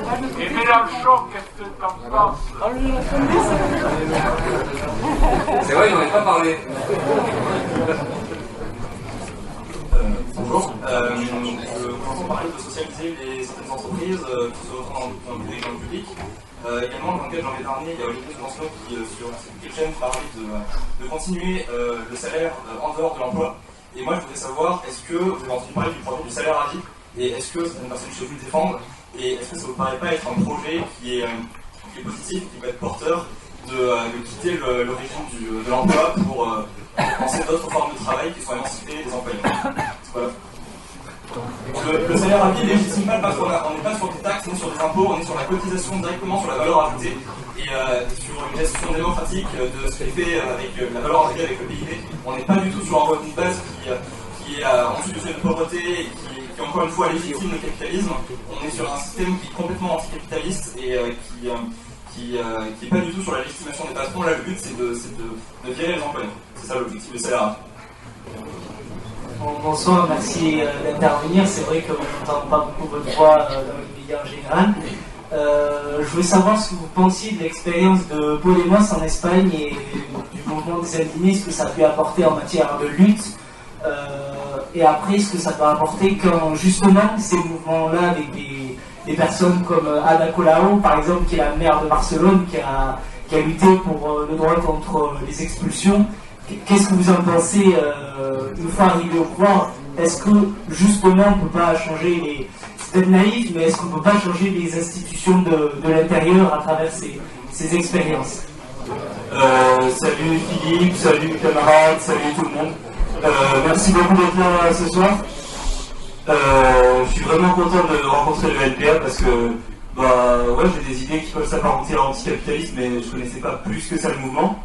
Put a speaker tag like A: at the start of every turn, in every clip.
A: Et Mélenchon, qu'est-ce que t'en penses?
B: C'est vrai, il n'en a pas parlé.
C: Bonjour. Je commence par parler de socialiser certaines entreprises qui se retrouvent dans le public. Également, dans lequel j'en ai parlé, il y a Olivier Subvention qui, sur cette chaîne, parlait de continuer le salaire en dehors de l'emploi. Et moi, je voudrais savoir, est-ce que vous avez entendu parler du projet du salaire à vie? Et est-ce que certaines personnes chez vous le défendent? Et est-ce que ça ne vous paraît pas être un projet qui est positif, qui peut être porteur de quitter le régime de l'emploi pour penser d'autres formes de travail qui sont émancipées des employeurs? Voilà. Le salaire à vie est légitime pas parce qu'on n'est pas sur des taxes ni sur des impôts, on est sur la cotisation directement sur la valeur ajoutée et sur une gestion démocratique de ce qui est fait avec la valeur ajoutée avec le PIB. On n'est pas du tout sur un revenu de base qui est en dessous du seuil de pauvreté et qui encore une fois légitime le capitalisme. On est sur un système qui est complètement anticapitaliste et qui est pas du tout sur la légitimation des patrons. Là, le but c'est de virer les employeurs. C'est ça l'objectif du salaire à vie.
D: Bonsoir, merci d'intervenir. C'est vrai qu'on n'entend pas beaucoup votre voix dans les médias en général. Je voulais savoir ce que vous pensiez de l'expérience de Podemos en Espagne et du mouvement des indignés, ce que ça peut apporter en matière de lutte, et après ce que ça peut apporter quand justement ces mouvements-là, avec des personnes comme Ada Colau, par exemple, qui est la maire de Barcelone, qui a lutté pour le droit contre les expulsions. Qu'est-ce que vous en pensez une fois arrivé au pouvoir? Est-ce que justement on ne peut pas changer c'est peut-être naïf, mais est-ce qu'on ne peut pas changer les institutions de l'intérieur à travers ces expériences?
E: Salut Philippe, salut camarades, salut tout le monde. Merci beaucoup d'être là ce soir. Je suis vraiment content de rencontrer le LPA parce que j'ai des idées qui peuvent s'apparenter à l'anticapitalisme, mais je ne connaissais pas plus que ça le mouvement.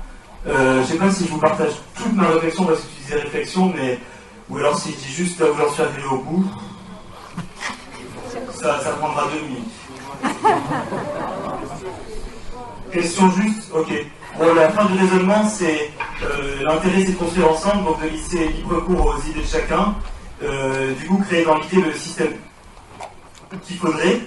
E: Je ne sais pas si je vous partage toute ma réflexion parce que tu disais réflexion, ou alors si je dis juste là où j'en suis arrivé au bout, ça prendra 2 minutes. Question juste, ok. Bon, la fin du raisonnement, c'est l'intérêt c'est de construire ensemble, donc de laisser libre cours aux idées de chacun, du coup créer dans l'idée le système qu'il faudrait,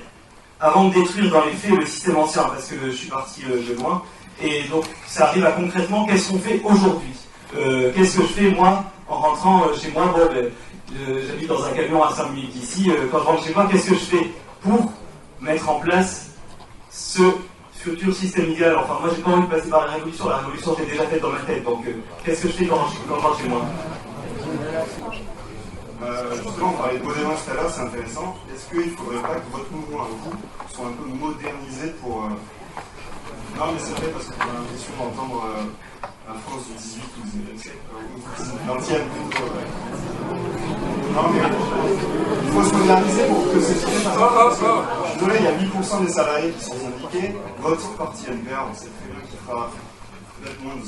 E: avant de détruire dans les faits le système ancien, parce que je suis parti de loin. Et donc, ça arrive à concrètement, qu'est-ce qu'on fait aujourd'hui? Qu'est-ce que je fais, moi, en rentrant chez moi? J'habite dans un camion à 5 minutes d'ici. Quand je rentre chez moi, qu'est-ce que je fais pour mettre en place ce futur système idéal? Enfin, moi, j'ai pas envie de passer par la révolution j'ai déjà faite dans ma tête. Donc, qu'est-ce que je fais quand je rentre chez moi?
F: Justement, on parlait de Podemos tout à l'heure, c'est intéressant. Est-ce qu'il ne faudrait pas que votre mouvement à vous soit un peu modernisé pour... Non, mais c'est vrai parce qu'on a l'impression d'entendre la France du 18 ou 19e siècle, ou 20e plutôt. Non, mais il faut se moderniser pour que ces idées fassent. Je suis désolé, il y a 1000% des salariés qui sont syndiqués. Votre parti LPR, on sait très bien qu'il fera peut-être moins de 7%,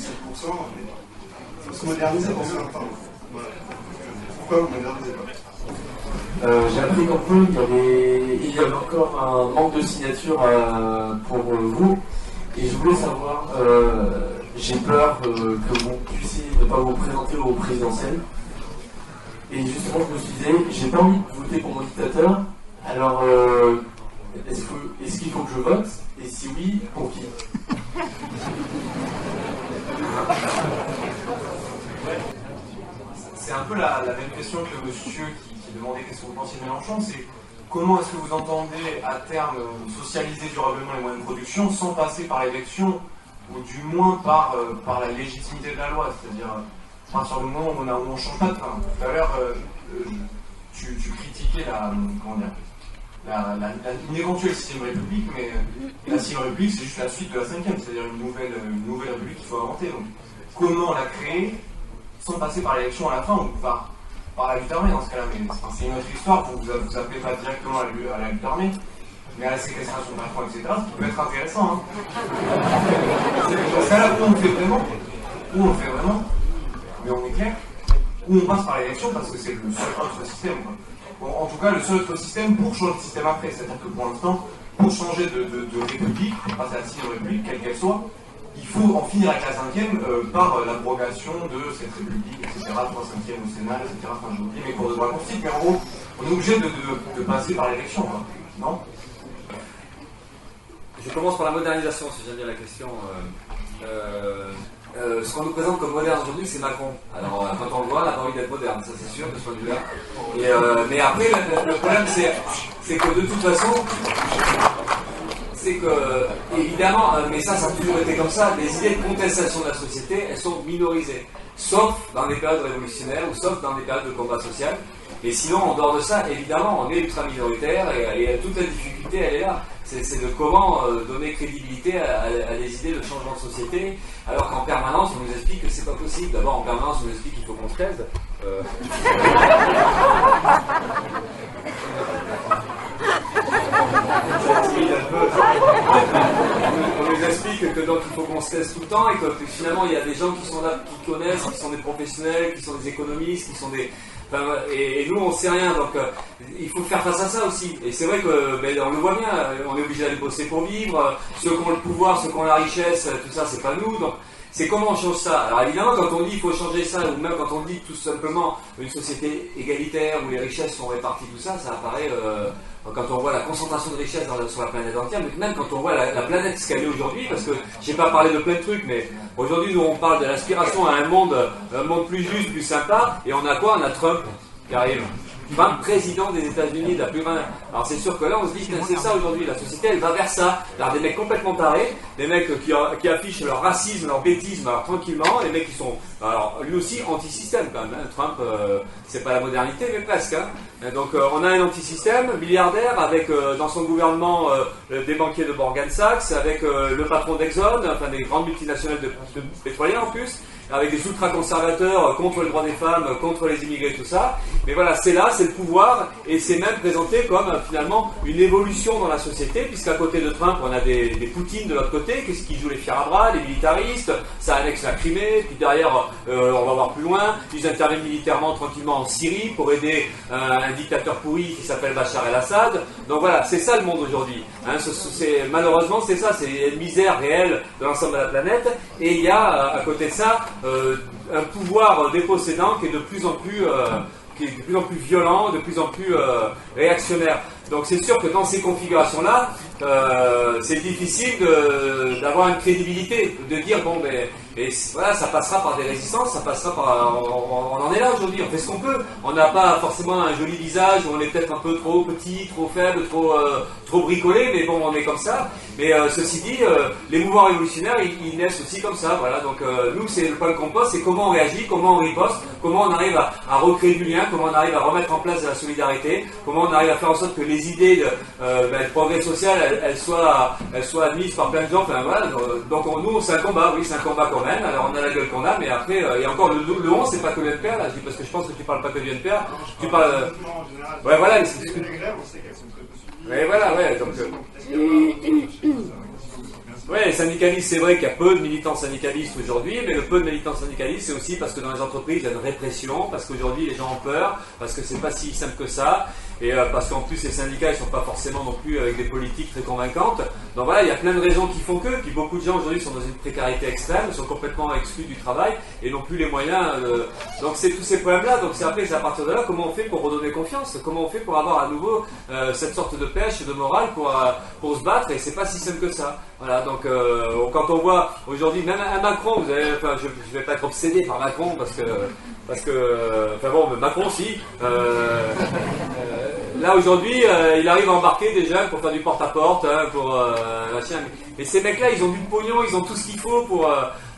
F: mais il faut se moderniser pour se l'entendre. Voilà. Pourquoi vous ne modernisez pas?
G: J'ai appris qu'en peu, il y avait encore un manque de signature pour vous. Et je voulais savoir, j'ai peur que vous puissiez ne pas vous présenter au présidentiel. Et justement, je me suis dit, j'ai pas envie de voter pour mon dictateur. Alors, est-ce qu'il faut que je vote? Et si oui, pour qui?
H: C'est un peu la même question que le monsieur qui demandait qu'est-ce que vous pensiez de Mélenchon. C'est comment est-ce que vous entendez à terme socialiser durablement les moyens de production sans passer par l'élection, ou du moins par la légitimité de la loi, c'est-à-dire à partir du moment où on ne change pas de fin. Tout à l'heure, tu critiquais une éventuelle 6ème République, mais la 6ème République c'est juste la suite de la 5ème, c'est-à-dire une nouvelle République qu'il faut inventer. Donc, comment la créer sans passer par l'élection à la fin, ou par la lutte armée dans ce cas-là? Mais c'est une autre histoire, vous appelez pas directement à la lutte armée, mais à la séquestration de patrons, etc., ce qui peut être intéressant. Dans ce cas-là, où on fait vraiment, mais on est clair, où on passe par l'élection parce que c'est le seul autre système. Bon, en tout cas, le seul autre système pour changer de système après, c'est-à-dire que pour l'instant, pour changer de république, passer à la 6ème République, quelle qu'elle soit, il faut en finir avec la 5ème par l'abrogation de cette République, etc., 3/5e au Sénat, etc. Enfin, j'ai oublié mes cours de droit constitue, mais en gros, on est obligé de passer par l'élection, quoi. Non?
B: commence par la modernisation, si j'aime bien la question. Ce qu'on nous présente comme moderne aujourd'hui, c'est Macron. Alors, quand on le voit, on n'a pas envie d'être moderne, ça c'est sûr, de ce point de vue-là. Mais après, le problème, c'est que de toute façon, c'est que, évidemment, mais ça a toujours été comme ça, les idées de contestation de la société, elles sont minorisées. Sauf dans des périodes révolutionnaires ou sauf dans des périodes de combat social. Et sinon, en dehors de ça, évidemment, on est ultra minoritaire et toute la difficulté, elle est là. C'est de comment donner crédibilité à des idées de changement de société, alors qu'en permanence, on nous explique que c'est pas possible. D'abord, en permanence, on nous explique qu'il faut qu'on se taise. On nous explique que donc il faut qu'on se taise tout le temps et que finalement il y a des gens qui sont là, qui connaissent, qui sont des professionnels, qui sont des économistes, qui sont des... et nous on sait rien, donc il faut faire face à ça aussi. Et c'est vrai que on le voit bien, on est obligé d'aller bosser pour vivre, ceux qui ont le pouvoir, ceux qui ont la richesse, tout ça c'est pas nous, donc c'est comment on change ça. Alors évidemment quand on dit il faut changer ça, ou même quand on dit tout simplement une société égalitaire où les richesses sont réparties, tout ça, ça apparaît quand on voit la concentration de richesses sur la planète entière, mais même quand on voit la planète ce qu'elle est aujourd'hui, parce que j'ai pas parlé de plein de trucs, mais aujourd'hui nous on parle de l'aspiration à un monde plus juste, plus sympa, et on a quoi? On a Trump qui arrive. Trump, président des États-Unis, la plus grande. Alors c'est sûr que là on se dit que c'est ça aujourd'hui, la société elle va vers ça, vers des mecs complètement tarés, des mecs qui affichent leur racisme, leur bêtisme, alors tranquillement, les mecs qui sont, alors lui aussi anti-système quand même, hein. Trump c'est pas la modernité mais presque, hein. Donc on a un anti-système milliardaire avec dans son gouvernement des banquiers de Morgan Sachs, avec le patron d'Exxon, enfin des grandes multinationales de pétrolières en plus, avec des ultra-conservateurs contre le droit des femmes, contre les immigrés, tout ça. Mais voilà, c'est là, c'est le pouvoir, et c'est même présenté comme finalement une évolution dans la société, puisqu'à côté de Trump, on a des Poutine de l'autre côté, qui jouent les fiers à bras, les militaristes, ça annexe la Crimée, puis derrière, on va voir plus loin, ils interviennent militairement tranquillement en Syrie pour aider un dictateur pourri qui s'appelle Bachar el-Assad. Donc voilà, c'est ça le monde aujourd'hui. Hein, malheureusement, c'est ça, c'est une misère réelle de l'ensemble de la planète, et il y a à côté de ça un pouvoir dépossédant qui est de plus en plus violent, de plus en plus réactionnaire. Donc c'est sûr que dans ces configurations-là, c'est difficile d'avoir une crédibilité, de dire bon ben et voilà, ça passera par des résistances, ça passera par on en est là aujourd'hui, on fait ce qu'on peut. On n'a pas forcément un joli visage, on est peut-être un peu trop petit, trop faible, trop bricolé, mais bon, on est comme ça. Mais ceci dit, les mouvements révolutionnaires, ils naissent aussi comme ça. Voilà, donc nous, c'est le point qu'on pose, c'est comment on réagit, comment on riposte, comment on arrive à recréer du lien, comment on arrive à remettre en place de la solidarité, comment on arrive à faire en sorte que les idées de progrès social, elles soient admises par plein de gens. Enfin, voilà, donc nous, c'est un combat, oui, c'est un combat quand même. Alors on a la gueule qu'on a, mais après, et encore le 11, c'est pas que l'UNPR, là, je dis parce que je pense que tu parles pas que du UNPR, tu parles. Ouais, voilà. Ouais, voilà, ouais, donc. Ouais, les syndicalistes, c'est vrai qu'il y a peu de militants syndicalistes aujourd'hui, mais le peu de militants syndicalistes, c'est aussi parce que dans les entreprises, il y a une répression, parce qu'aujourd'hui, les gens ont peur, parce que c'est pas si simple que ça, et parce qu'en plus, les syndicats, ils sont pas forcément non plus avec des politiques très convaincantes. Donc voilà, il y a plein de raisons qui font que, puis beaucoup de gens aujourd'hui sont dans une précarité extrême, sont complètement exclus du travail, et n'ont plus les moyens. Donc c'est tous ces problèmes-là, donc c'est à partir de là, comment on fait pour redonner confiance, comment on fait pour avoir à nouveau cette sorte de pêche, de morale pour se battre, et c'est pas si simple que ça. Voilà, donc quand on voit aujourd'hui, même un Macron, vous avez, enfin, je vais pas être obsédé par Macron parce que, enfin bon, Macron si. Là aujourd'hui, il arrive à embarquer des jeunes pour faire du porte-à-porte, hein, machin. Mais ces mecs-là, ils ont du pognon, ils ont tout ce qu'il faut pour.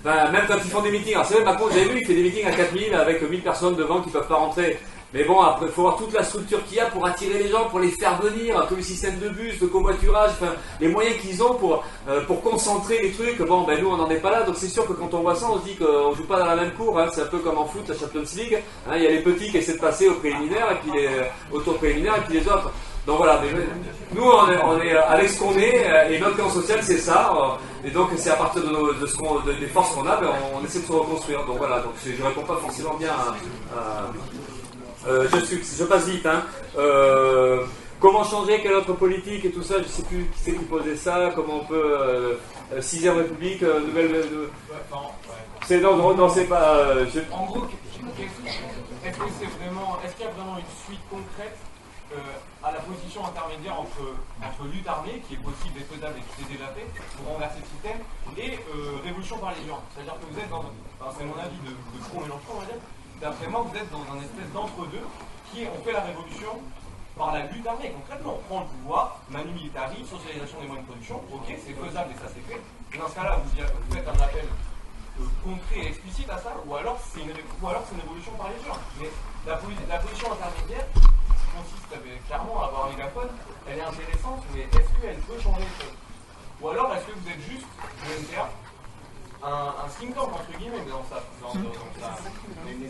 B: Même quand ils font des meetings. Alors c'est vrai, Macron, vous avez vu, il fait des meetings à 4000 avec 1000 personnes devant qui peuvent pas rentrer. Mais bon, après, il faut voir toute la structure qu'il y a pour attirer les gens, pour les faire venir, tout le système de bus, de covoiturage, enfin, les moyens qu'ils ont pour concentrer les trucs. Bon, ben nous, on n'en est pas là, donc c'est sûr que quand on voit ça, on se dit qu'on joue pas dans la même cour, hein. C'est un peu comme en foot, la Champions League, hein. Il y a les petits qui essaient de passer au préliminaire, et puis au tour préliminaire, et puis les autres. Donc voilà, mais nous, on est avec ce qu'on est, et notre camp social, c'est ça, et donc c'est à partir des forces qu'on a, ben, on essaie de se reconstruire. Donc voilà, donc je réponds pas forcément bien à je passe vite, hein. Comment changer, quelle autre politique et tout ça, je sais plus qui c'est qui posait ça, comment on peut 6ème République, nouvelle. C'est non, c'est pas.
A: En gros, est-ce qu'il y a vraiment une suite concrète
I: à la position intermédiaire entre lutte armée, qui est possible et faisable et qui s'est déjà fait, pour renverser le système, et révolution par les urnes. C'est-à-dire que vous êtes dans, enfin, c'est mon avis de pro-Mélenchon, on va dire, d'après moi, vous êtes dans un espèce d'entre-deux qui on fait la révolution par la lutte armée. Concrètement, on prend le pouvoir, manu militari, socialisation des moyens de production, ok, c'est faisable et ça c'est fait. Mais dans ce cas-là, vous faites un appel concret et explicite à ça, ou alors c'est une évolution par les urnes. Mais la position intermédiaire, qui consiste clairement à avoir un mégaphone, elle est intéressante, mais est-ce qu'elle peut changer les choses? Ou alors est-ce que vous êtes juste, le MTA, un think tank entre guillemets, mais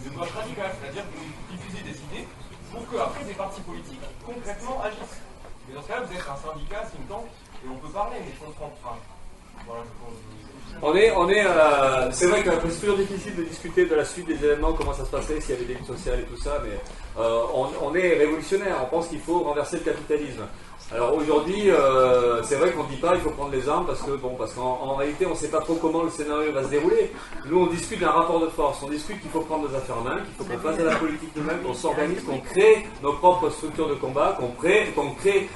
I: de gauche radicale, c'est-à-dire que vous diffusez des idées pour qu'après des partis politiques concrètement agissent. Mais dans ce cas-là, vous êtes un syndicat, think tank, et on peut parler, mais je comprends. Enfin, voilà, je pense.
B: C'est vrai que c'est toujours difficile de discuter de la suite des événements, comment ça se passait, s'il y avait des luttes sociales et tout ça, mais on est révolutionnaire, on pense qu'il faut renverser le capitalisme. Alors aujourd'hui, c'est vrai qu'on ne dit pas il faut prendre les armes parce qu'en réalité on ne sait pas trop comment le scénario va se dérouler. Nous on discute d'un rapport de force, on discute qu'il faut prendre nos affaires en main, qu'il faut qu'on fasse de la politique nous-mêmes, qu'on s'organise, qu'on crée nos propres structures de combat, qu'on crée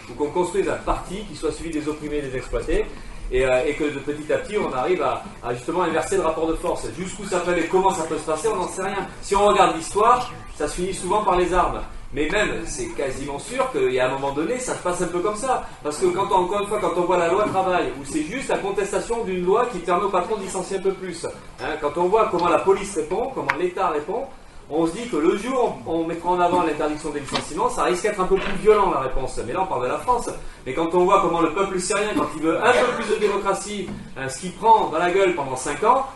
B: ou qu'on construise un parti qui soit suivi des opprimés et des exploités. Et que de petit à petit on arrive à justement inverser le rapport de force. Jusqu'où ça peut aller, comment ça peut se passer, on n'en sait rien. Si on regarde l'histoire, ça se finit souvent par les armes. Mais même, c'est quasiment sûr qu'il y a un moment donné, ça se passe un peu comme ça. Parce que encore une fois, quand on voit la loi travail, où c'est juste la contestation d'une loi qui permet au patron de licencier un peu plus, quand on voit comment la police répond, comment l'État répond, on se dit que le jour où on mettra en avant l'interdiction des licenciements, ça risque d'être un peu plus violent la réponse. Mais là on parle de la France. Mais quand on voit comment le peuple syrien, quand il veut un peu plus de démocratie, ce qu'il prend dans la gueule pendant 5 ans,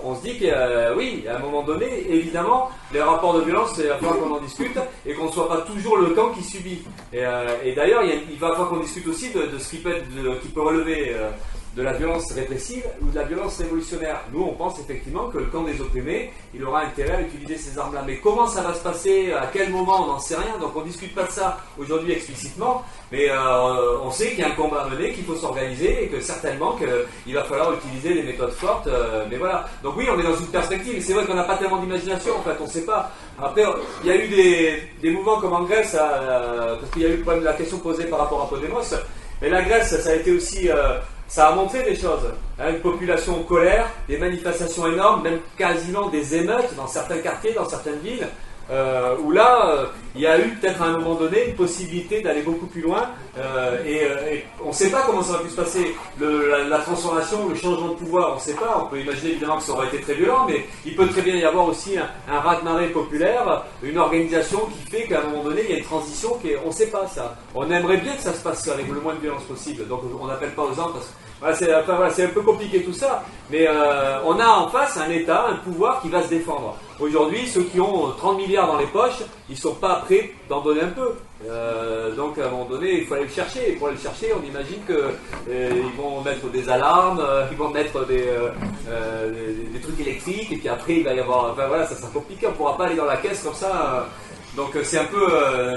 B: on se dit que oui, à un moment donné, évidemment, les rapports de violence, il va falloir qu'on en discute et qu'on ne soit pas toujours le camp qui subit. Et d'ailleurs, il va falloir qu'on discute aussi de ce qui peut relever de la violence répressive ou de la violence révolutionnaire. Nous, on pense effectivement que le camp des opprimés, il aura intérêt à utiliser ces armes-là. Mais comment ça va se passer, à quel moment, on n'en sait rien. Donc on ne discute pas de ça aujourd'hui explicitement, mais on sait qu'il y a un combat à mener, qu'il faut s'organiser et que certainement qu'il va falloir utiliser des méthodes fortes. Mais voilà. Donc oui, on est dans une perspective. C'est vrai qu'on n'a pas tellement d'imagination, en fait, on ne sait pas. Après, il y a eu des mouvements comme en Grèce, parce qu'il y a eu la question posée par rapport à Podemos. Mais la Grèce, ça a été aussi... ça a montré des choses, une population en colère, des manifestations énormes, même quasiment des émeutes dans certains quartiers, dans certaines villes, où là, il y a eu peut-être à un moment donné une possibilité d'aller beaucoup plus loin, et on ne sait pas comment ça va pu se passer, la transformation, le changement de pouvoir, on ne sait pas, on peut imaginer évidemment que ça aurait été très violent, mais il peut très bien y avoir aussi un raz-de-marée populaire, une organisation qui fait qu'à un moment donné, il y a une transition, on ne sait pas ça. On aimerait bien que ça se passe avec le moins de violence possible, donc on n'appelle pas aux armes parce que c'est un peu compliqué tout ça, mais on a en face un État, un pouvoir qui va se défendre. Aujourd'hui, ceux qui ont 30 milliards dans les poches, ils ne sont pas prêts d'en donner un peu. Donc à un moment donné, il faut aller le chercher. Et pour aller le chercher, on imagine qu'ils vont mettre des alarmes, ils vont mettre des trucs électriques, et puis après il va y avoir... Enfin voilà, ça sera compliqué, on ne pourra pas aller dans la caisse comme ça... Donc c'est un peu...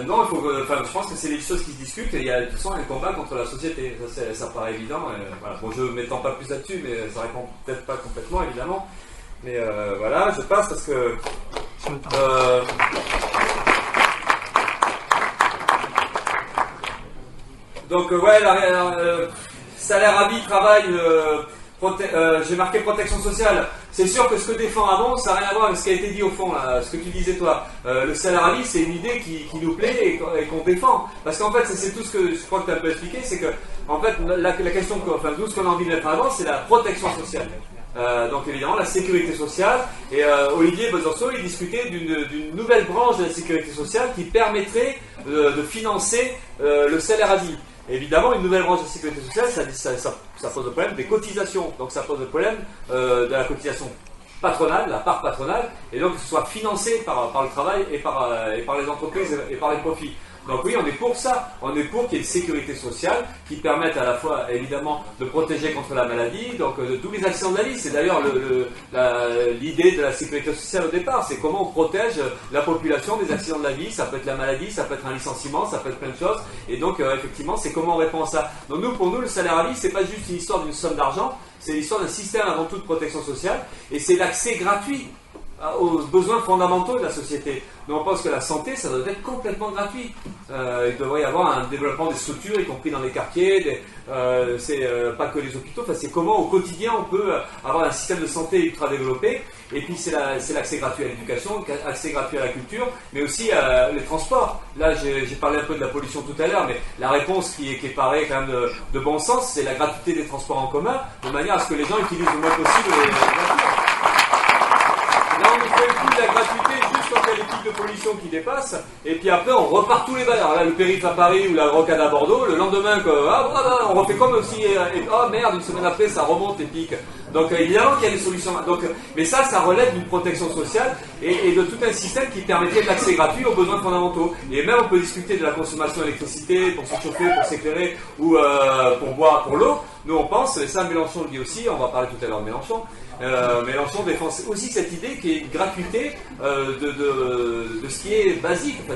B: non, il faut je pense que c'est des choses qui se discutent et il y a de toute façon un combat contre la société. Ça paraît évident. Voilà. Bon, je ne m'étends pas plus là-dessus, mais ça répond peut-être pas complètement, évidemment. Mais voilà, je passe parce que... donc ouais, salaire à vie, travail... j'ai marqué protection sociale. C'est sûr que ce que défend avant, ça n'a rien à voir avec ce qui a été dit au fond, là, ce que tu disais toi. Le salaire à vie, c'est une idée qui nous plaît et qu'on défend. Parce qu'en fait, c'est tout ce que je crois que tu as un peu expliqué, c'est que, en fait, la question, nous, ce qu'on a envie de mettre en avant, c'est la protection sociale. Donc évidemment, la sécurité sociale. Et Olivier Besançon, il discutait d'une nouvelle branche de la sécurité sociale qui permettrait de financer le salaire à vie. Évidemment, une nouvelle branche de sécurité sociale, ça pose le problème des cotisations. Donc ça pose le problème de la cotisation patronale, la part patronale, et donc que ce soit financé par le travail et par les entreprises et par les profits. Donc oui, on est pour ça. On est pour qu'il y ait une sécurité sociale qui permette à la fois, évidemment, de protéger contre la maladie, donc de tous les accidents de la vie. C'est d'ailleurs l'idée de la sécurité sociale au départ. C'est comment on protège la population des accidents de la vie. Ça peut être la maladie, ça peut être un licenciement, ça peut être plein de choses. Et donc, effectivement, c'est comment on répond à ça. Donc pour nous, le salaire à vie, c'est pas juste une histoire d'une somme d'argent. C'est l'histoire d'un système avant tout de protection sociale. Et c'est l'accès gratuit aux besoins fondamentaux de la société. Nous, on pense que la santé, ça doit être complètement gratuit. Il devrait y avoir un développement des structures, y compris dans les quartiers, c'est pas que les hôpitaux, enfin, c'est comment au quotidien on peut avoir un système de santé ultra développé. Et puis c'est l'accès gratuit à l'éducation, accès gratuit à la culture, mais aussi les transports. Là, j'ai parlé un peu de la pollution tout à l'heure, mais la réponse qui paraît quand même de bon sens, c'est la gratuité des transports en commun, de manière à ce que les gens utilisent le moins possible les voitures. Là, on fait le coup de la gratuité juste quand il y a les pics de pollution qui dépassent, et puis après, on repart tous les balles. Alors là, le périph' à Paris ou la rocade à Bordeaux, le lendemain, on refait comme si, oh merde, une semaine après, ça remonte les pics. Donc évidemment qu'il y a des solutions. Donc, mais ça relève d'une protection sociale et de tout un système qui permettrait de l'accès gratuit aux besoins fondamentaux. Et même on peut discuter de la consommation d'électricité pour se chauffer, pour s'éclairer ou pour boire, pour l'eau. Nous on pense, et ça Mélenchon le dit aussi, on va parler tout à l'heure de Mélenchon. Mélenchon défend aussi cette idée qui est une gratuité de ce qui est basique, enfin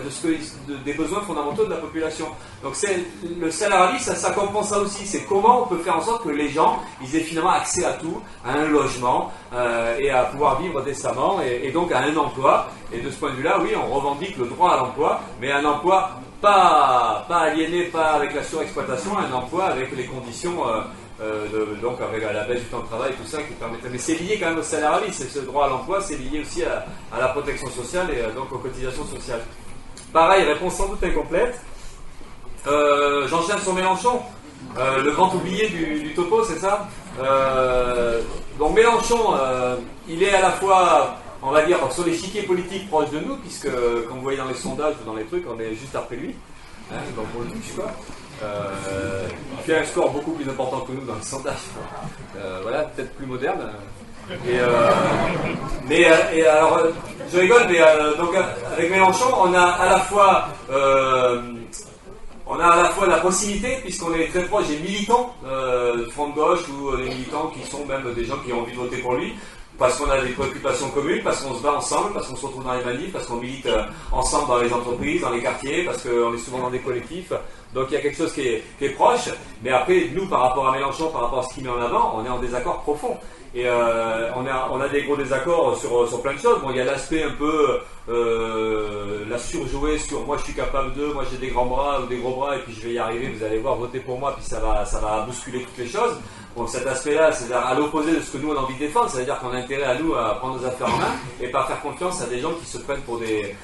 B: des besoins fondamentaux de la population. Donc le salarialisme, ça comprend ça aussi, c'est comment on peut faire en sorte que les gens ils aient finalement accès à tout, à un logement et à pouvoir vivre décemment et donc à un emploi. Et de ce point de vue-là, oui, on revendique le droit à l'emploi, mais un emploi pas aliéné, pas avec la surexploitation, un emploi avec les conditions donc avec la baisse du temps de travail, tout ça qui permettait. Mais c'est lié quand même au salarialisme, ce droit à l'emploi, c'est lié aussi à la protection sociale et donc aux cotisations sociales. Pareil, réponse sans doute incomplète. J'enchaîne sur Mélenchon, le grand oublié du topo, c'est ça. Donc Mélenchon, il est à la fois, on va dire, sur l'échiquier politique proche de nous, puisque comme vous voyez dans les sondages ou dans les trucs, on est juste après lui. Donc pour le touche quoi. Il fait un score beaucoup plus important que nous dans le sondage. Voilà, peut-être plus moderne. Mais alors, je rigole, mais donc avec Mélenchon, on a à la fois la proximité, puisqu'on est très proche des militants du front de gauche ou des militants qui sont même des gens qui ont envie de voter pour lui. Parce qu'on a des préoccupations communes, parce qu'on se bat ensemble, parce qu'on se retrouve dans les manifs, parce qu'on milite ensemble dans les entreprises, dans les quartiers, parce qu'on est souvent dans des collectifs. Donc il y a quelque chose qui est proche, mais après, nous, par rapport à Mélenchon, par rapport à ce qu'il met en avant, on est en désaccord profond. Et on a des gros désaccords sur plein de choses. Bon, il y a l'aspect un peu la surjouée sur moi je suis capable de, moi j'ai des grands bras ou des gros bras et puis je vais y arriver, vous allez voir, votez pour moi, puis ça va bousculer toutes les choses. Bon, cet aspect-là, c'est à l'opposé de ce que nous on a envie de défendre, c'est-à-dire qu'on a intérêt à nous à prendre nos affaires en main et pas faire confiance à des gens qui se prennent pour des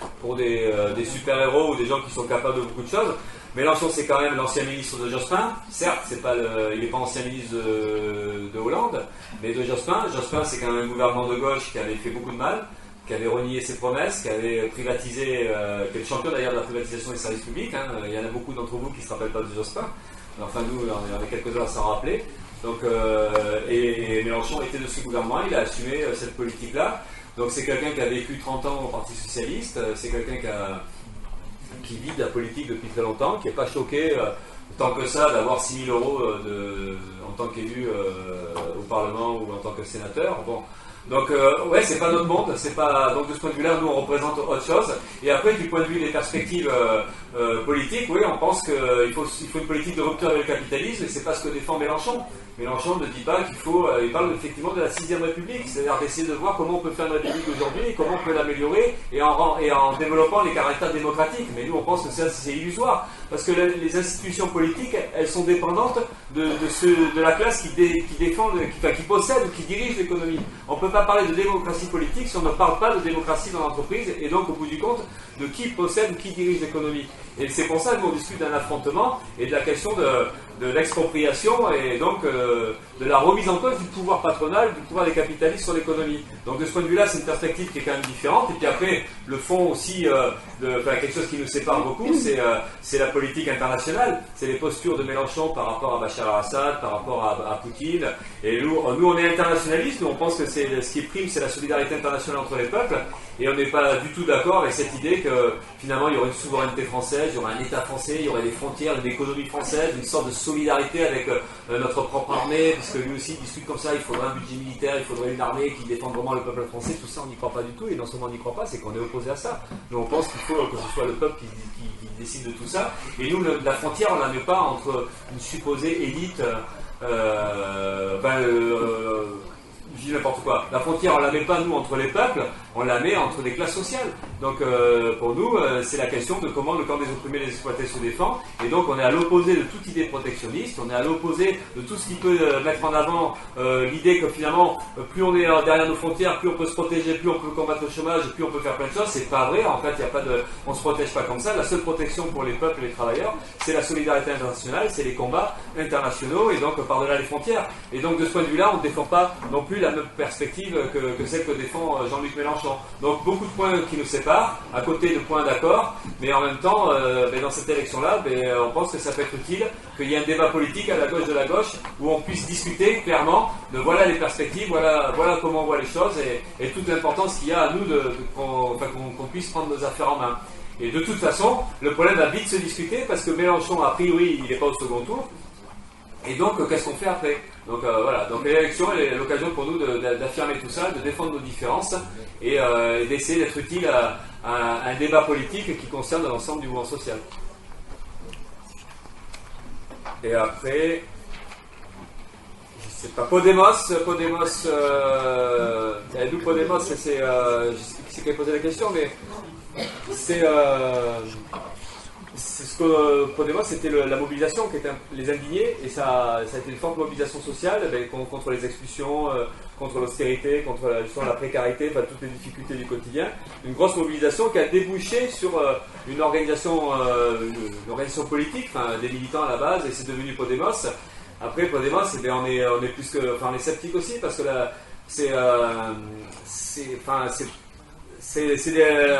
B: super-héros ou des gens qui sont capables de beaucoup de choses. Mélenchon, c'est quand même l'ancien ministre de Jospin. Certes, il n'est pas ancien ministre de Hollande, mais de Jospin. Jospin, c'est quand même un gouvernement de gauche qui avait fait beaucoup de mal, qui avait renié ses promesses, qui avait privatisé, qui est le champion d'ailleurs de la privatisation des services publics. Il y en a beaucoup d'entre vous qui ne se rappellent pas de Jospin. Enfin, nous, il y en a quelques-uns à s'en rappeler. Donc, et Mélenchon était de ce gouvernement, il a assumé cette politique-là. Donc, c'est quelqu'un qui a vécu 30 ans au Parti Socialiste, c'est quelqu'un qui vit de la politique depuis très longtemps, qui n'est pas choqué tant que ça d'avoir 6 000 euros en tant qu'élu au Parlement ou en tant que sénateur. Bon. Donc, ouais, c'est pas notre monde, c'est pas. Donc, de ce point de vue-là, nous, on représente autre chose. Et après, du point de vue des perspectives politiques, oui, on pense qu'il faut une politique de rupture avec le capitalisme, et c'est pas ce que défend Mélenchon. Mélenchon ne dit pas qu'il faut. Il parle effectivement de la 6e République, c'est-à-dire d'essayer de voir comment on peut faire une République aujourd'hui et comment on peut l'améliorer et en développant les caractères démocratiques. Mais nous, on pense que ça, c'est illusoire, parce que les institutions politiques, elles sont dépendantes de la classe qui défend, qui possède ou qui dirige l'économie. On ne peut pas parler de démocratie politique si on ne parle pas de démocratie dans l'entreprise, et donc, au bout du compte, de qui possède ou qui dirige l'économie. Et c'est pour ça qu'on discute d'un affrontement et de la question de l'expropriation et donc de la remise en cause du pouvoir patronal, du pouvoir des capitalistes sur l'économie. Donc de ce point de vue-là, c'est une perspective qui est quand même différente. Et puis après, le fond aussi, quelque chose qui nous sépare beaucoup, c'est la politique internationale. C'est les postures de Mélenchon par rapport à Bachar al-Assad, par rapport à Poutine. Et nous, on est internationalistes, nous on pense que ce qui prime, c'est la solidarité internationale entre les peuples. Et on n'est pas du tout d'accord avec cette idée que finalement il y aurait une souveraineté française, il y aurait un État français, il y aurait des frontières, une économie française, une sorte de solidarité avec notre propre armée, puisque lui aussi il discute comme ça, il faudrait un budget militaire, il faudrait une armée qui défende vraiment le peuple français, tout ça on n'y croit pas du tout, et non seulement on n'y croit pas, c'est qu'on est opposé à ça. Nous on pense qu'il faut que ce soit le peuple qui décide de tout ça, et nous la frontière on la met pas entre une supposée élite je dis n'importe quoi. La frontière, on la met pas nous entre les peuples, on la met entre des classes sociales. Donc pour nous, c'est la question de comment le camp des opprimés et des exploités se défend. Et donc on est à l'opposé de toute idée protectionniste, on est à l'opposé de tout ce qui peut mettre en avant l'idée que finalement, plus on est derrière nos frontières, plus on peut se protéger, plus on peut combattre le chômage, plus on peut faire plein de choses. C'est pas vrai. En fait, il y a pas de, on se protège pas comme ça. La seule protection pour les peuples et les travailleurs, c'est la solidarité internationale, c'est les combats internationaux et donc par-delà les frontières. Et donc de ce point de vue-là, on ne défend pas non plus la même perspective que celle que défend Jean-Luc Mélenchon. Donc beaucoup de points qui nous séparent, à côté de points d'accord, mais en même temps, dans cette élection-là, on pense que ça peut être utile qu'il y ait un débat politique à la gauche de la gauche où on puisse discuter clairement de voilà les perspectives, voilà comment on voit les choses et toute l'importance qu'il y a à nous qu'on puisse prendre nos affaires en main. Et de toute façon, le problème va vite se discuter parce que Mélenchon, a priori, il n'est pas au second tour. Et donc, qu'est-ce qu'on fait après? Donc voilà, donc l'élection est l'occasion pour nous d'affirmer tout ça, de défendre nos différences et d'essayer d'être utile à un débat politique qui concerne l'ensemble du mouvement social. Et après, je sais pas, Podemos, d'où Podemos, c'est je sais qui c'est qui a posé la question, mais c'est ce que Podemos, c'était la mobilisation qui était les indignés, et ça a été une forte mobilisation sociale contre les expulsions, contre l'austérité, contre la précarité, toutes les difficultés du quotidien. Une grosse mobilisation qui a débouché sur une organisation politique, des militants à la base, et c'est devenu Podemos. Après Podemos, on est plus que, on est sceptique aussi parce que là,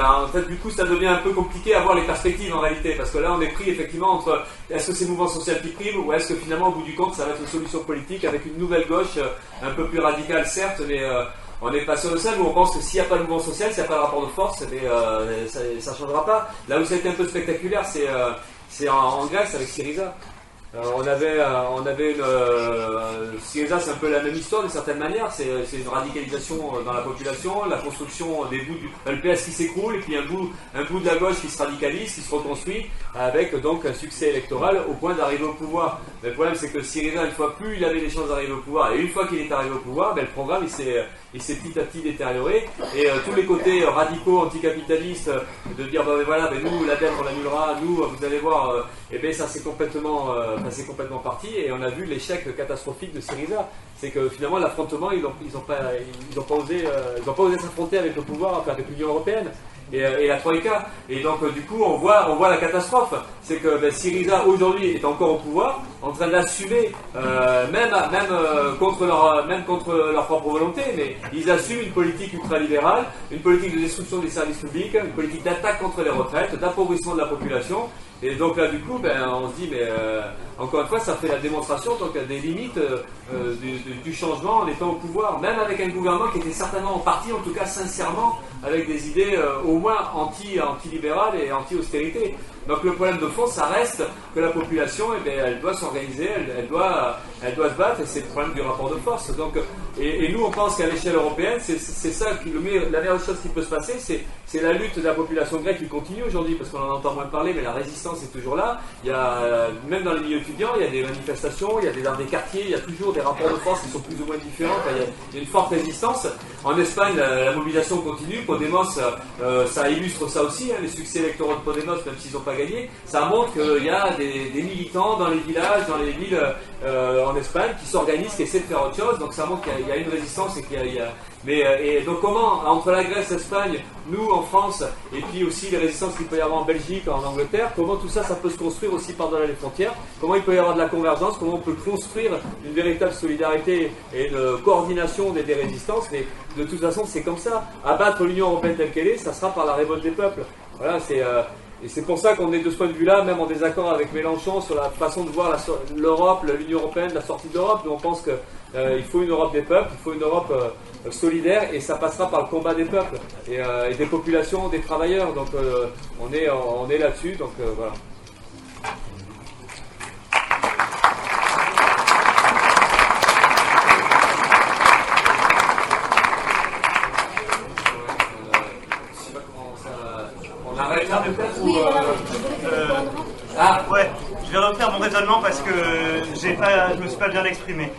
B: en fait, du coup, ça devient un peu compliqué à voir les perspectives en réalité, parce que là, on est pris effectivement entre est-ce que c'est le mouvement social qui prime, ou est-ce que finalement, au bout du compte, ça va être une solution politique avec une nouvelle gauche, un peu plus radicale, certes, mais on n'est pas sûr de ça. Nous, on pense que s'il n'y a pas de mouvement social, s'il n'y a pas de rapport de force, ça ne changera pas. Là où ça a été un peu spectaculaire, c'est en Grèce avec Syriza. On avait Syriza, c'est un peu la même histoire d'une certaine manière, c'est une radicalisation dans la population, la construction des bouts le PS qui s'écroule et puis un bout de la gauche qui se radicalise, qui se reconstruit avec donc un succès électoral au point d'arriver au pouvoir. Mais le problème c'est que Syriza, une fois plus il avait des chances d'arriver au pouvoir, et une fois qu'il est arrivé au pouvoir, le programme il s'est petit à petit détérioré, et tous les côtés radicaux, anticapitalistes, de dire nous la dette on l'annulera, nous vous allez voir, ça c'est complètement parti, et on a vu l'échec catastrophique de Syriza. C'est que finalement l'affrontement, ils ont pas osé s'affronter avec le pouvoir, avec l'Union européenne et la Troïka. Et donc du coup on voit la catastrophe. C'est que Syriza aujourd'hui est encore au pouvoir, en train d'assumer même contre leur propre volonté, mais ils assument une politique ultralibérale, une politique de destruction des services publics, une politique d'attaque contre les retraites, d'appauvrissement de la population. Et donc là du coup on se dit encore une fois ça fait la démonstration des limites du changement en étant au pouvoir, même avec un gouvernement qui était certainement en partie, en tout cas sincèrement, avec des idées au moins anti-libérales et anti-austérité. Donc le problème de fond, ça reste que la population, elle doit s'organiser, elle doit se battre, et c'est le problème du rapport de force. Donc, et nous, on pense qu'à l'échelle européenne, c'est ça la meilleure chose qui peut se passer, c'est la lutte de la population grecque qui continue aujourd'hui, parce qu'on en entend moins parler, mais la résistance est toujours là. Il y a, même dans les milieux étudiants, il y a des manifestations, il y a dans des quartiers, il y a toujours des rapports de force qui sont plus ou moins différents. Il y a une forte résistance. En Espagne, la mobilisation continue. Podemos, ça illustre ça aussi, les succès électoraux de Podemos, même s'ils n'ont pas gagné. Ça montre qu'il y a des militants dans les villages, dans les villes en Espagne qui s'organisent, qui essaient de faire autre chose. Donc ça montre qu'il y a une résistance et qu'il y a et donc comment, entre la Grèce, l'Espagne, nous en France, et puis aussi les résistances qu'il peut y avoir en Belgique, en Angleterre, comment tout ça, ça peut se construire aussi par-delà les frontières, comment il peut y avoir de la convergence, comment on peut construire une véritable solidarité et une coordination des résistances. Mais de toute façon, c'est comme ça. Abattre l'Union européenne telle qu'elle est, ça sera par la révolte des peuples. Voilà, et c'est pour ça qu'on est de ce point de vue-là, même en désaccord avec Mélenchon sur la façon de voir l'Europe, l'Union européenne, la sortie de l'Europe. Nous on pense qu'il faut une Europe des peuples, il faut une Europe solidaire, et ça passera par le combat des peuples et des populations, des travailleurs. Donc on est là-dessus. Donc voilà.
E: Je vais refaire mon raisonnement parce que je me suis pas bien exprimé.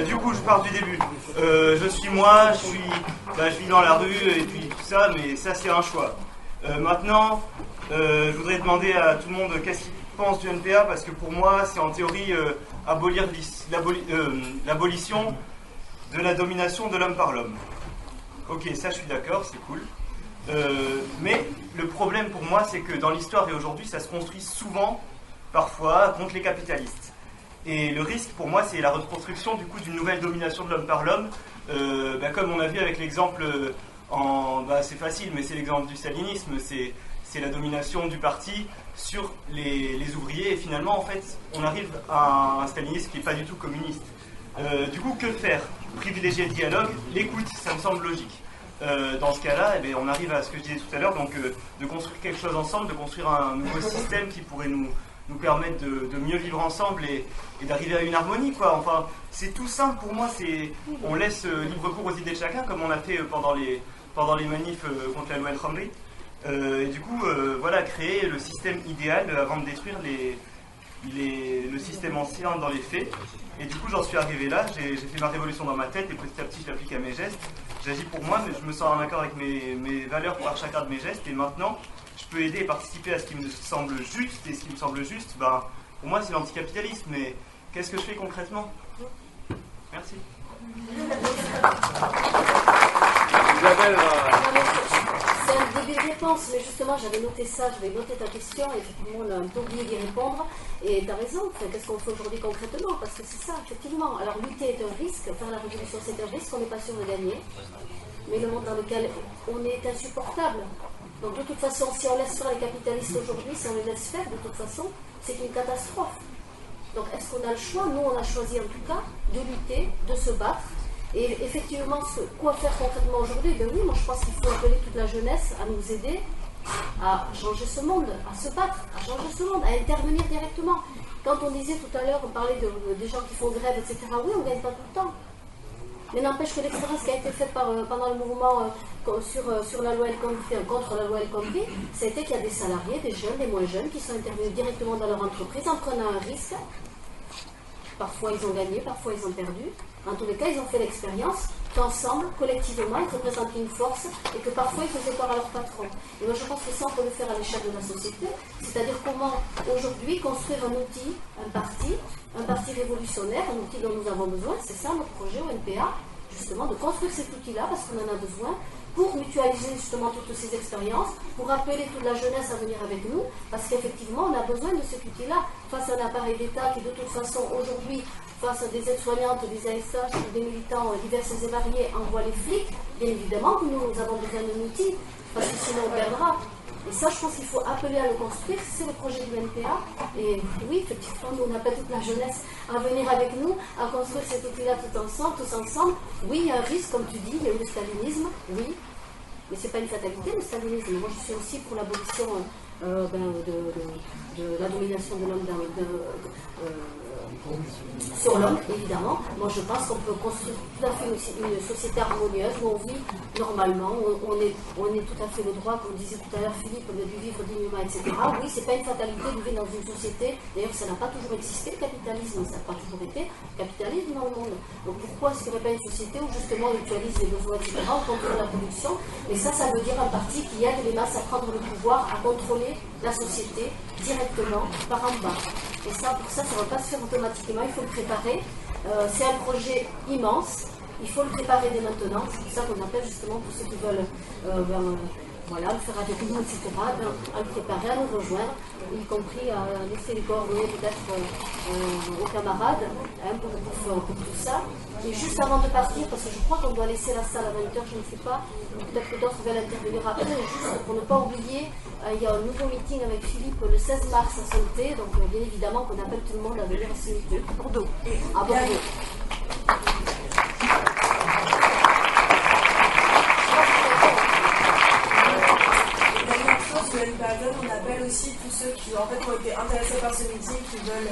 E: Du coup, je pars du début. Je suis moi, je vis dans la rue et puis tout ça, mais ça c'est un choix. Maintenant, je voudrais demander à tout le monde qu'est-ce qu'il pense du NPA, parce que pour moi, c'est en théorie abolir l'abolition de la domination de l'homme par l'homme. Ok, ça je suis d'accord, c'est cool. Mais le problème pour moi, c'est que dans l'histoire et aujourd'hui, ça se construit souvent, parfois, contre les capitalistes. Et le risque pour moi, c'est la reconstruction du coup d'une nouvelle domination de l'homme par l'homme, comme on a vu avec l'exemple, c'est facile, mais c'est l'exemple du stalinisme, c'est la domination du parti sur les ouvriers, et finalement, en fait, on arrive à un stalinisme qui n'est pas du tout communiste. Du coup, que faire? Privilégier le dialogue, l'écoute, ça me semble logique. Dans ce cas-là, on arrive à ce que je disais tout à l'heure, donc de construire quelque chose ensemble, de construire un nouveau système qui pourrait nous permettre de mieux vivre ensemble et d'arriver à une harmonie, quoi. Enfin, c'est tout simple pour moi, on laisse libre cours aux idées de chacun, comme on a fait pendant les manifs contre la loi El Khomri. Et du coup, voilà, créer le système idéal avant de détruire le système ancien dans les faits. Et du coup, j'en suis arrivé là, j'ai fait ma révolution dans ma tête et petit à petit, je l'applique à mes gestes. J'agis pour moi, mais je me sens en accord avec mes valeurs par chacun de mes gestes. Et maintenant, je peux aider et participer à ce qui me semble juste. Et ce qui me semble juste, pour moi, c'est l'anticapitalisme. Mais qu'est-ce que je fais concrètement? Merci.
J: C'est un début de réponse, mais justement, j'avais noté ça, j'avais noté ta question, et effectivement, on a un peu oublié d'y répondre. Et tu as raison, qu'est-ce qu'on fait aujourd'hui concrètement? Parce que c'est ça, effectivement. Alors, lutter est un risque, faire la révolution, c'est un risque, on n'est pas sûr de gagner. Mais le monde dans lequel on est insupportable. Donc, de toute façon, si on laisse faire les capitalistes aujourd'hui, si on les laisse faire, de toute façon, c'est une catastrophe. Donc, est-ce qu'on a le choix? Nous, on a choisi en tout cas de lutter, de se battre. Et effectivement, quoi faire concrètement aujourd'hui? Oui, moi je pense qu'il faut appeler toute la jeunesse à nous aider à changer ce monde, à se battre, à changer ce monde, à intervenir directement. Quand on disait tout à l'heure, on parlait des gens qui font grève, etc., oui, on ne gagne pas tout le temps. Mais n'empêche que l'expérience qui a été faite pendant le mouvement sur la loi El Khomri, contre la loi El Khomri, c'était qu'il y a des salariés, des jeunes, des moins jeunes, qui sont intervenus directement dans leur entreprise en prenant un risque. Parfois ils ont gagné, parfois ils ont perdu. En tous les cas, ils ont fait l'expérience qu'ensemble, collectivement, ils représentaient une force et que parfois ils faisaient peur à leur patron. Et moi je pense que ça, on peut le faire à l'échelle de la société, c'est-à-dire comment aujourd'hui construire un outil, un parti révolutionnaire, un outil dont nous avons besoin, c'est ça notre projet au NPA, justement de construire cet outil-là parce qu'on en a besoin, pour mutualiser justement toutes ces expériences, pour appeler toute la jeunesse à venir avec nous, parce qu'effectivement, on a besoin de cet outil-là, face à un appareil d'État qui, de toute façon, aujourd'hui, face à des aides-soignantes, des ASH, des militants divers et variés, envoie les flics, bien évidemment que nous avons besoin d'un outil, parce que sinon on perdra. Et ça, je pense qu'il faut appeler à le construire, c'est le projet du NPA. Et oui, effectivement, nous, on appelle toute la jeunesse à venir avec nous, à construire cet outil-là tous ensemble. Oui, il y a un risque, comme tu dis, il y a eu le stalinisme, oui, mais ce n'est pas une fatalité, le stalinisme. Moi, je suis aussi pour l'abolition de la domination de l'homme sur l'homme, évidemment. Moi, je pense qu'on peut construire tout à fait une société harmonieuse où on vit normalement, où on est tout à fait le droit, comme disait tout à l'heure Philippe, de vivre dignement, etc. Oui, c'est pas une fatalité de vivre dans une société. D'ailleurs, ça n'a pas toujours existé, le capitalisme, ça n'a pas toujours été capitalisme dans le monde. Donc, pourquoi est-ce qu'il n'y aurait pas une société où justement on mutualise les besoins, etc., on contrôle la production? Mais ça veut dire un parti qui aide les masses à prendre le pouvoir, à contrôler la société directement par en bas. Et ça, pour ça, ça ne va pas se faire automatiquement, il faut le préparer. C'est un projet immense, il faut le préparer dès maintenant. C'est pour ça qu'on appelle justement tous ceux qui veulent le faire avec nous, etc., à le préparer, à nous rejoindre, y compris à laisser les coordonnées peut-être aux camarades pour tout ça. Et juste avant de partir, parce que je crois qu'on doit laisser la salle à 20h, je ne sais pas, peut-être que d'autres veulent intervenir après, juste pour ne pas oublier, il y a un nouveau meeting avec Philippe le 16 mars à Santé, donc bien évidemment qu'on appelle tout le monde à venir à ce meeting. Bordeaux. À Bordeaux.
K: On appelle aussi tous ceux qui ont été intéressés par ce meeting, qui veulent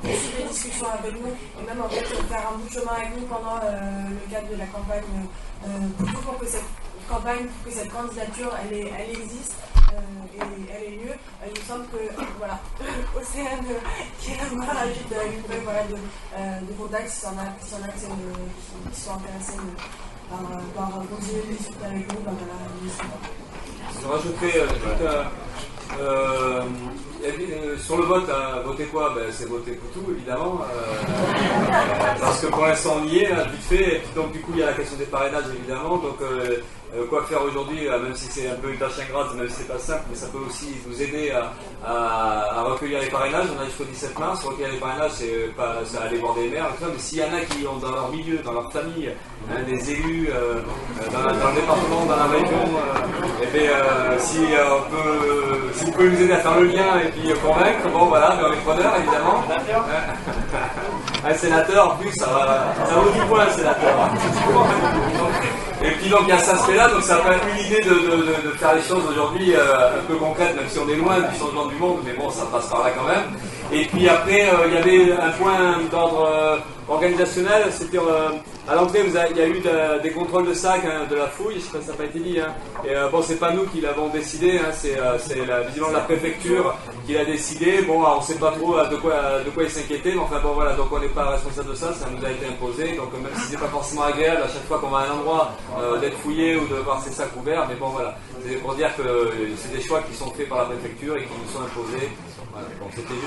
K: suivre les discussions avec nous et même faire un bout de chemin avec nous pendant le cadre de la campagne, pour que cette campagne, pour que cette candidature elle existe. et elle est mieux. Il me semble que voilà, Océane qui est là-bas ajoute une feuille voilà, de contact si on a qui sont intéressés par continuer de discuter avec nous. Ben voilà,
B: je rajouterai sur le vote, voter quoi? C'est voter pour tout, évidemment. Parce que pour l'instant, on y est, vite fait. Et puis, donc, du coup, il y a la question des parrainages, évidemment. Donc, quoi faire aujourd'hui, même si c'est un peu une tâche ingrate, même si c'est pas simple, mais ça peut aussi nous aider à recueillir les parrainages. On a jusqu'au 17 mars. Recueillir les parrainages, c'est pas aller voir des maires, mais s'il y en a qui ont dans leur milieu, dans leur famille, des élus, dans le département, dans la région, si vous pouvez nous aider à faire le lien et puis convaincre, bon voilà, on est preneurs évidemment. Un sénateur, en plus, ça vaut 10 points, un sénateur. Et puis donc il y a cet aspect-là, donc ça peut être une idée de faire les choses aujourd'hui un peu concrètes, même si on est loin du changement du monde, mais bon, ça passe par là quand même. Et puis après, il y avait un point d'ordre organisationnel, c'était à l'entrée, il y a eu des contrôles de sac, de la fouille, je sais pas si ça n'a pas été dit. Et bon, c'est pas nous qui l'avons décidé, c'est visiblement la préfecture qui l'a décidé. Bon, alors, on ne sait pas trop de quoi il s'inquiétait, mais enfin bon voilà, donc on n'est pas responsable de ça, ça nous a été imposé. Donc même si c'est pas forcément agréable à chaque fois qu'on va à un endroit d'être fouillé ou de voir ses sacs ouverts, mais bon voilà, c'est pour dire que c'est des choix qui sont faits par la préfecture et qui nous sont imposés. Voilà, donc c'était